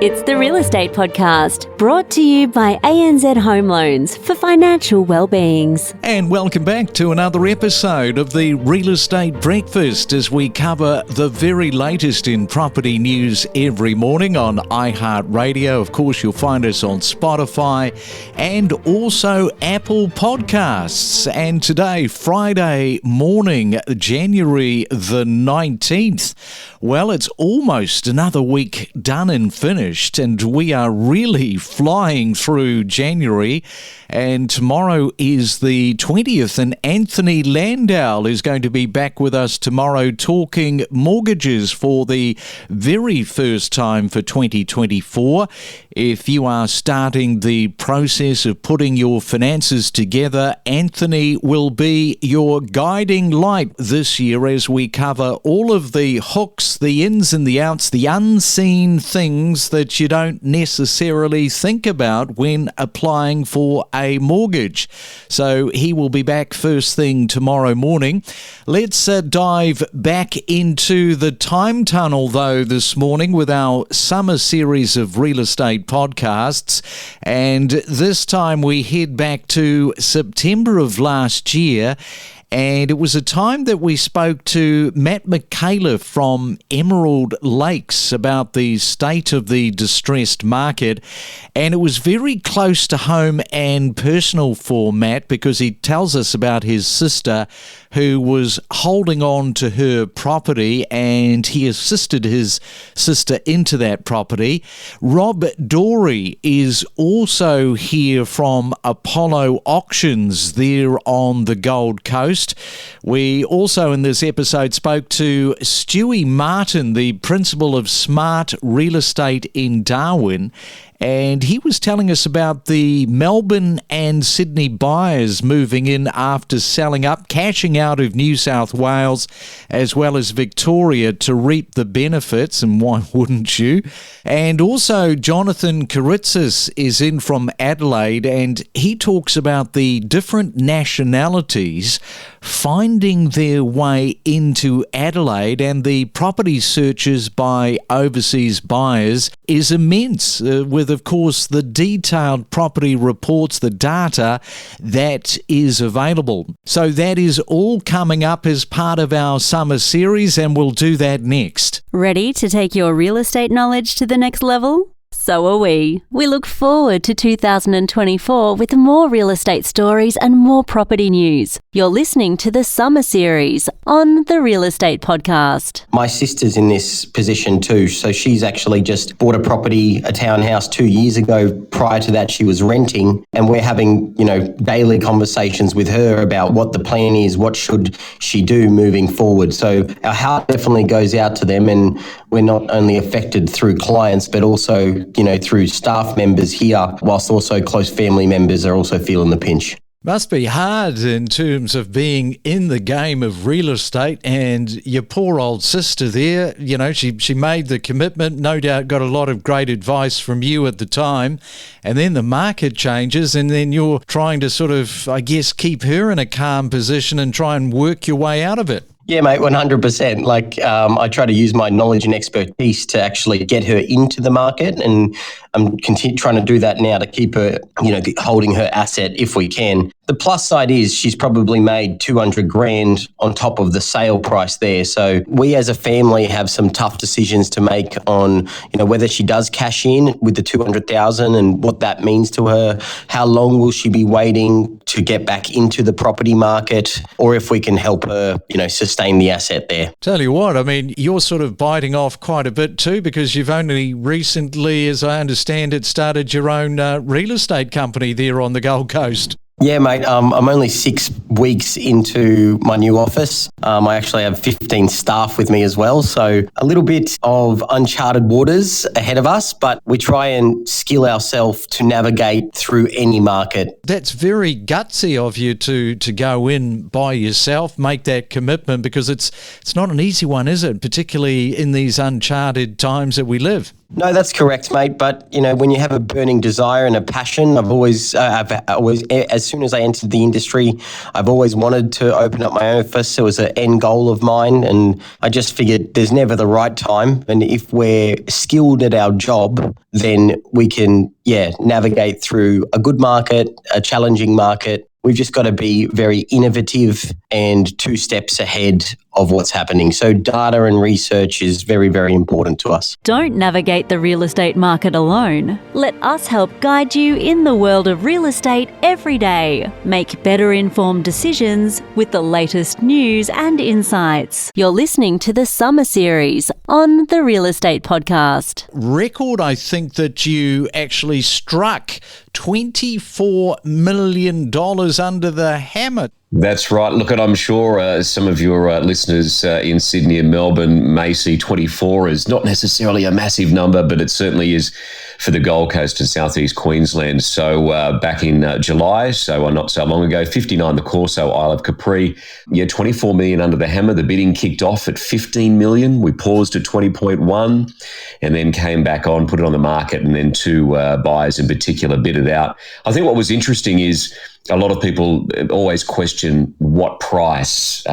It's the Real Estate Podcast, brought to you by ANZ Home Loans for financial well-beings. And welcome back to another episode of the Real Estate Breakfast as we cover the very latest in property news every morning on iHeartRadio. Of course, you'll find us on Spotify and also Apple Podcasts. And today, Friday morning, January the 19th, well, it's almost another week done and finished, and we are really flying through January. And tomorrow is the 20th, and Anthony Landau is going to be back with us tomorrow talking mortgages for the very first time for 2024. If you are starting the process of putting your finances together, Anthony will be your guiding light this year as we cover all of the hooks, the ins and the outs, the unseen things that you don't necessarily think about when applying for a mortgage. So he will be back first thing tomorrow morning. Let's dive back into the time tunnel though this morning with our summer series of real estate podcasts, and this time we head back to September of last year. And it was a time that we spoke to Matt Micallef from Emerald Lakes about the state of the distressed market. And it was very close to home and personal for Matt because he tells us about his sister who was holding on to her property, and he assisted his sister into that property. Rob Doorey is also here from Apollo Auctions there on the Gold Coast. We also in this episode spoke to Stewie Martin, the principal of Smart Real Estate in Darwin, and he was telling us about the Melbourne and Sydney buyers moving in after selling up, cashing out of New South Wales as well as Victoria to reap the benefits, and why wouldn't you? And also Jonathon Kiritsis is in from Adelaide, and he talks about the different nationalities finding their way into Adelaide, and the property searches by overseas buyers is immense, with of course the detailed property reports, the data that is available. So that is all coming up as part of our summer series, and we'll do that next. Ready to take your real estate knowledge to the next level? So are we. We look forward to 2024 with more real estate stories and more property news. You're listening to the Summer Series on the Real Estate Podcast. My sister's in this position too. So she's actually just bought a property, a townhouse 2 years ago. Prior to that, she was renting, and we're having, daily conversations with her about what the plan is, what should she do moving forward. So our heart definitely goes out to them, and we're not only affected through clients, but also through staff members here, whilst also close family members are also feeling the pinch. Must be hard in terms of being in the game of real estate, and your poor old sister there, she made the commitment, no doubt got a lot of great advice from you at the time, and then the market changes, and then you're trying to sort of, I guess, keep her in a calm position and try and work your way out of it. Yeah, mate, 100%. I try to use my knowledge and expertise to actually get her into the market, and I'm trying to do that now to keep her, holding her asset if we can. The plus side is she's probably made 200 grand on top of the sale price there. So we as a family have some tough decisions to make on, whether she does cash in with the 200,000 and what that means to her. How long will she be waiting to get back into the property market, or if we can help her, sustain the asset there. Tell you what, you're sort of biting off quite a bit too, because you've only recently, as I understand it, started your own real estate company there on the Gold Coast. Yeah, mate, I'm only 6 weeks into my new office. I actually have 15 staff with me as well, so a little bit of uncharted waters ahead of us, but we try and skill ourselves to navigate through any market. That's very gutsy of you to go in by yourself, make that commitment, because it's not an easy one, is it? Particularly in these uncharted times that we live. No, that's correct, mate. But, when you have a burning desire and a passion, I've always, as soon as I entered the industry, I've always wanted to open up my own office. It was an end goal of mine, and I just figured there's never the right time. And if we're skilled at our job, then we can, navigate through a good market, a challenging market. We've just got to be very innovative and 2 steps ahead of what's happening. So data and research is very, very important to us. Don't navigate the real estate market alone. Let us help guide you in the world of real estate every day. Make better informed decisions with the latest news and insights. You're listening to the Summer Series on the Real Estate Podcast. Record, I think, that you actually struck $24 million under the hammer. That's right. Look, and I'm sure some of your listeners in Sydney and Melbourne may see 24 as not necessarily a massive number, but it certainly is for the Gold Coast and Southeast Queensland. So back in July, so not so long ago, 59 the Corso, Isle of Capri, 24 million under the hammer. The bidding kicked off at 15 million. We paused at 20.1 and then came back on, put it on the market, and then 2 buyers in particular bid it out. I think what was interesting is a lot of people always question what price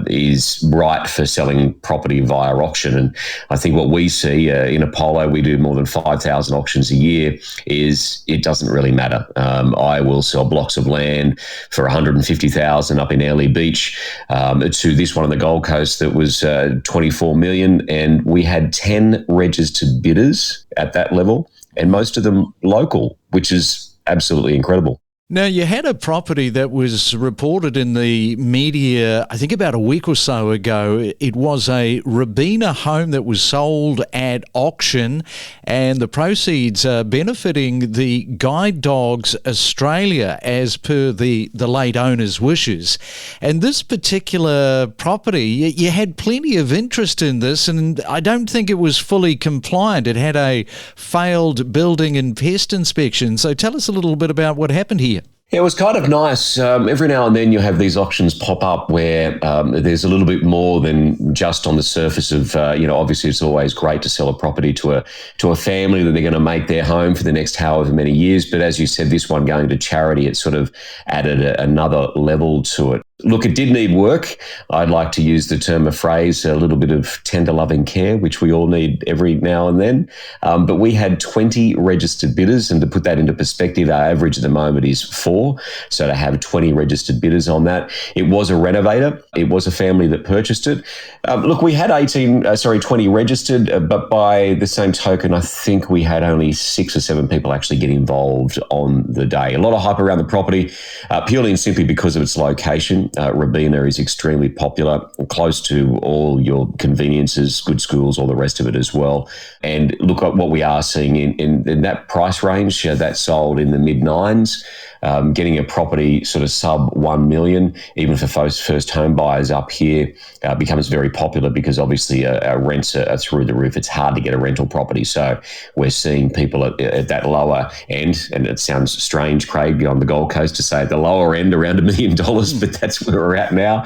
is right for selling property via auction. And I think what we see in Apollo, we do more than 5,000 auctions a year, is it doesn't really matter. I will sell blocks of land for $150,000 up in Airlie Beach to this one on the Gold Coast that was 24 million. And we had 10 registered bidders at that level, and most of them local, which is absolutely incredible. Now, you had a property that was reported in the media, I think about a week or so ago. It was a Robina home that was sold at auction, and the proceeds are benefiting the Guide Dogs Australia as per the late owner's wishes. And this particular property, you had plenty of interest in this, and I don't think it was fully compliant. It had a failed building and pest inspection. So tell us a little bit about what happened here. It was kind of nice. Every now and then you have these auctions pop up where there's a little bit more than just on the surface of, obviously it's always great to sell a property to a family that they're going to make their home for the next however many years. But as you said, this one going to charity, it sort of added another level to it. Look, it did need work. I'd like to use the term, a phrase, a little bit of tender loving care, which we all need every now and then. But we had 20 registered bidders, and to put that into perspective, our average at the moment is 4. So to have 20 registered bidders on that, it was a renovator. It was a family that purchased it. Look, we had 20 registered, but by the same token, I think we had only 6 or 7 people actually get involved on the day. A lot of hype around the property, purely and simply because of its location. Robina is extremely popular, close to all your conveniences, good schools, all the rest of it as well. And look at what we are seeing in that price range, that sold in the mid-9s. Getting a property sort of sub 1 million, even for first home buyers up here, becomes very popular because obviously our rents are through the roof. It's hard to get a rental property. So we're seeing people at that lower end, and it sounds strange, Craig, on the Gold Coast to say at the lower end around $1 million, but that's where we're at now.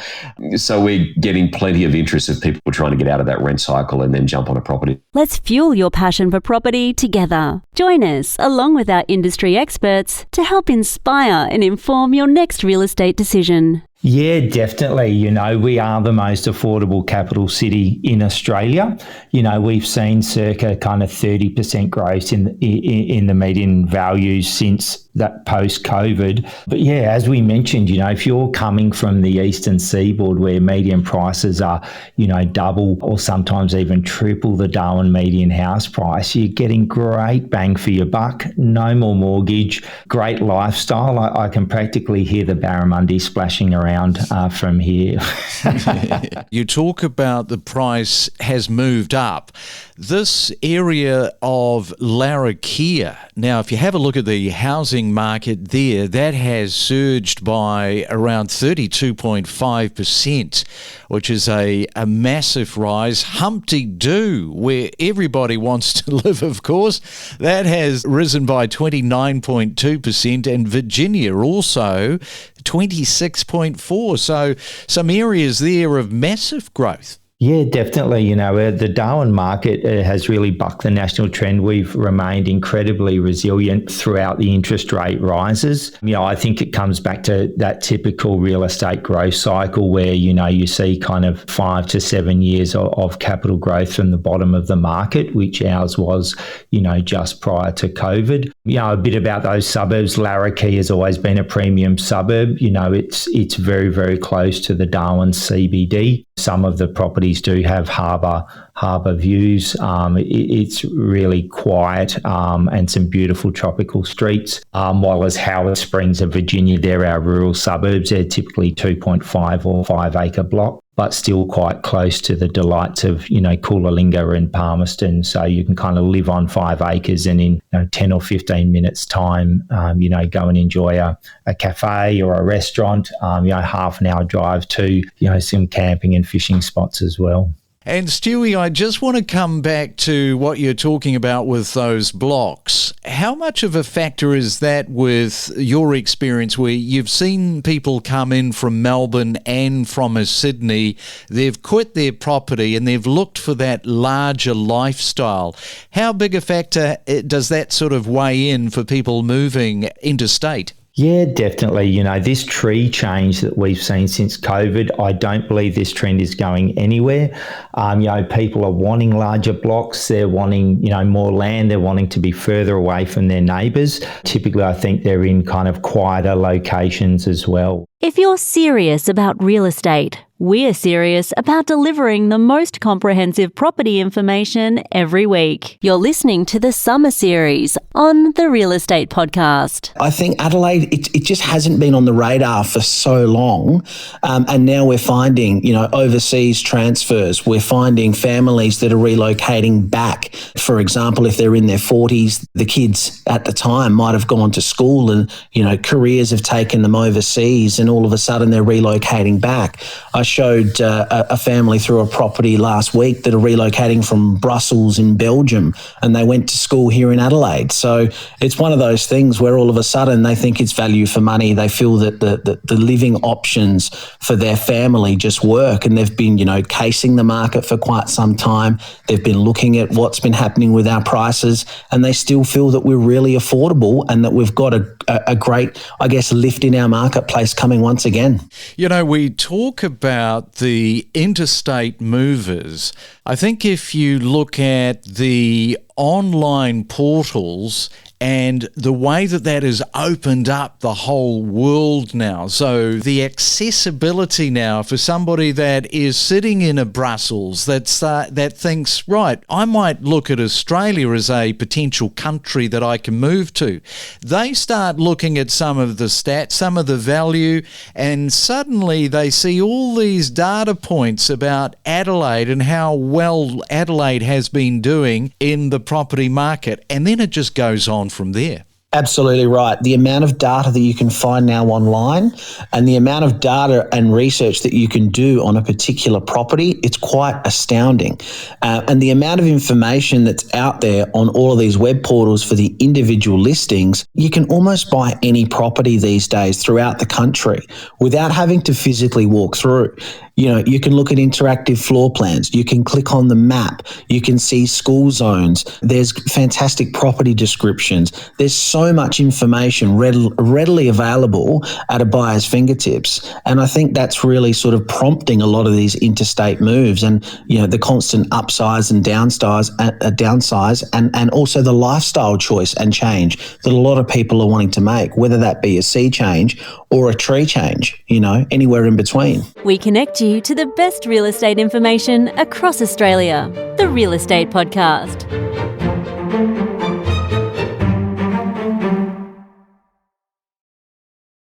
So we're getting plenty of interest of people trying to get out of that rent cycle and then jump on a property. Let's fuel your passion for property together. Join us, along with our industry experts, to help inspire and inform your next real estate decision. Yeah, definitely. We are the most affordable capital city in Australia. We've seen circa kind of 30% growth in the median values since that post-COVID. But yeah, as we mentioned, if you're coming from the eastern seaboard where median prices are, double or sometimes even triple the Darwin median house price, you're getting great bang for your buck, no more mortgage, great lifestyle. I can practically hear the barramundi splashing around from here. You talk about the price has moved up. This area of Larrakia, now if you have a look at the housing market there, that has surged by around 32.5%, which is a massive rise. Humpty-Doo, where everybody wants to live, of course, that has risen by 29.2%, and Virginia also 26.4%. So some areas there of massive growth. Yeah, definitely. The Darwin market has really bucked the national trend. We've remained incredibly resilient throughout the interest rate rises. I think it comes back to that typical real estate growth cycle where, you see kind of 5 to 7 years of capital growth from the bottom of the market, which ours was, just prior to COVID. A bit about those suburbs. Larrakia has always been a premium suburb. It's very, very close to the Darwin CBD. Some of the properties do have harbour views. It's really quiet and some beautiful tropical streets. While as Howard Springs and Virginia, they're our rural suburbs. They're typically 2.5 or 5 acre block, but still quite close to the delights of, Coolangatta and Palmerston. So you can kind of live on 5 acres and in 10 or 15 minutes time, go and enjoy a cafe or a restaurant, half an hour drive to, some camping and fishing spots as well. And Stewie, I just want to come back to what you're talking about with those blocks. How much of a factor is that with your experience where you've seen people come in from Melbourne and from Sydney, they've quit their property and they've looked for that larger lifestyle? How big a factor does that sort of weigh in for people moving interstate? Yeah, definitely. This tree change that we've seen since COVID, I don't believe this trend is going anywhere. People are wanting larger blocks. They're wanting, more land. They're wanting to be further away from their neighbours. Typically, I think they're in kind of quieter locations as well. If you're serious about real estate, we're serious about delivering the most comprehensive property information every week. You're listening to the Summer Series on the Real Estate Podcast. I think Adelaide, it just hasn't been on the radar for so long. And now we're finding, overseas transfers. We're finding families that are relocating back. For example, if they're in their 40s, the kids at the time might have gone to school and, careers have taken them overseas and all of a sudden they're relocating back. I showed a family through a property last week that are relocating from Brussels in Belgium and they went to school here in Adelaide. So it's one of those things where all of a sudden they think it's value for money. They feel that the living options for their family just work, and they've been, casing the market for quite some time. They've been looking at what's been happening with our prices and they still feel that we're really affordable and that we've got a great, lift in our marketplace coming once again. We talk about the interstate movers. I think if you look at the online portals and the way that has opened up the whole world now. So the accessibility now for somebody that is sitting in a Brussels that thinks, right, I might look at Australia as a potential country that I can move to. They start looking at some of the stats, some of the value, and suddenly they see all these data points about Adelaide and how well Adelaide has been doing in the property market. And then it just goes on from there. Absolutely right. The amount of data that you can find now online and the amount of data and research that you can do on a particular property, it's quite astounding. And the amount of information that's out there on all of these web portals for the individual listings, you can almost buy any property these days throughout the country without having to physically walk through. You can look at interactive floor plans. You can click on the map. You can see school zones. There's fantastic property descriptions. There's so much information readily available at a buyer's fingertips. And I think that's really sort of prompting a lot of these interstate moves and, the constant upsize and downsize and also the lifestyle choice and change that a lot of people are wanting to make, whether that be a sea change or a tree change, anywhere in between. We connect you to the best real estate information across Australia. The Real Estate Podcast.